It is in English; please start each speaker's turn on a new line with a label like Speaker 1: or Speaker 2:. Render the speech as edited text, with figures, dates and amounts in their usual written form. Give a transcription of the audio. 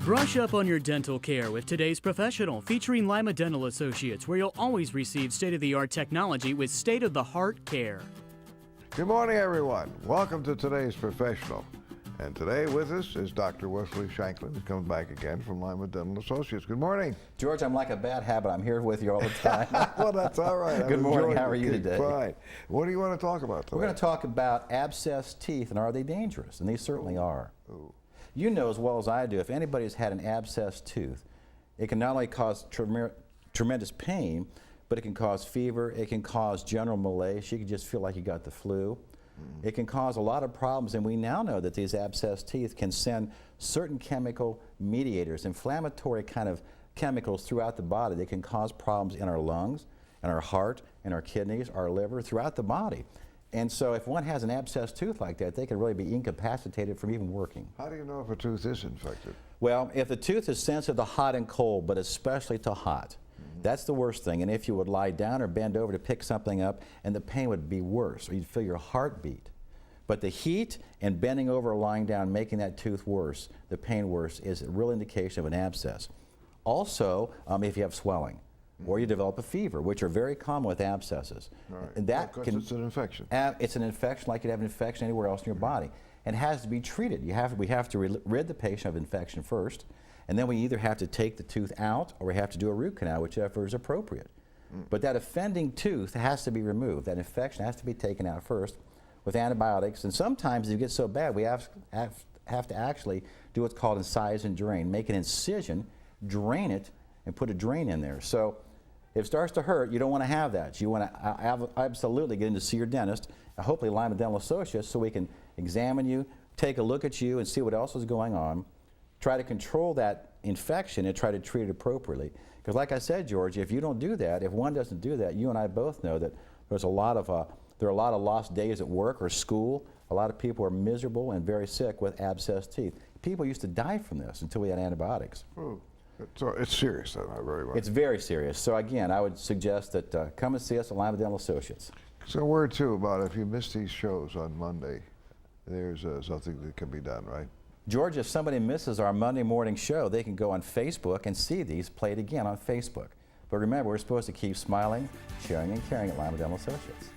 Speaker 1: Brush up on your dental care with today's professional, featuring Lima Dental Associates, where you'll always receive state-of-the-art technology with state-of-the-heart care.
Speaker 2: Good morning, everyone. Welcome to today's professional. And today with us is Dr. Wesley Shankland, who's coming back again from Lima Dental Associates. Good morning.
Speaker 3: George, I'm like a bad habit. I'm here with you all the time.
Speaker 2: Well, that's all right.
Speaker 3: Good morning. How are you today?
Speaker 2: Fine. What do you want to talk about today?
Speaker 3: We're going to talk about abscessed teeth, and are they dangerous? And they certainly are.
Speaker 2: Ooh.
Speaker 3: You know as well as I do, if anybody's had an abscessed tooth, it can not only cause tremendous pain, but it can cause fever, it can cause general malaise. You can just feel like you got the flu. It can cause a lot of problems, and we now know that these abscessed teeth can send certain chemical mediators, inflammatory kind of chemicals throughout the body that can cause problems in our lungs, in our heart, in our kidneys, our liver, throughout the body. And so if one has an abscessed tooth like that, they can really be incapacitated from even working.
Speaker 2: How do you know if a tooth is infected?
Speaker 3: Well, if the tooth is sensitive to hot and cold, but especially to hot, that's the worst thing. And if you would lie down or bend over to pick something up, and the pain would be worse, or you'd feel your heartbeat. But the heat and bending over or lying down, making that tooth worse, the pain worse, is a real indication of an abscess. Also, if you have swelling, or you develop a fever, which are very common with abscesses.
Speaker 2: Right.
Speaker 3: And that
Speaker 2: because it's an infection.
Speaker 3: It's an infection like you'd have an infection anywhere else in your body. And it has to be treated. We have to rid the patient of infection first, and then we either have to take the tooth out or we have to do a root canal, whichever is appropriate. But that offending tooth has to be removed. That infection has to be taken out first with antibiotics. And sometimes if it gets so bad, we have to actually do what's called incise and drain. Make an incision, drain it, and put a drain in there. So if it starts to hurt, you don't want to have that. You want to absolutely get in to see your dentist, hopefully Lima Dental Associates, so we can examine you, take a look at you, and see what else is going on. Try to control that infection and try to treat it appropriately. Because like I said, George, if you don't do that, if one doesn't do that, you and I both know that there are a lot of lost days at work or school. A lot of people are miserable and very sick with abscessed teeth. People used to die from this until we had antibiotics.
Speaker 2: Ooh. So it's serious, then, very much.
Speaker 3: It's very serious. So again, I would suggest that come and see us at Lima Dental Associates.
Speaker 2: So a word, too, about if you miss these shows on Monday, there's something that can be done, right?
Speaker 3: George, if somebody misses our Monday morning show, they can go on Facebook and see these played again on Facebook. But remember, we're supposed to keep smiling, sharing, and caring at Lima Dental Associates.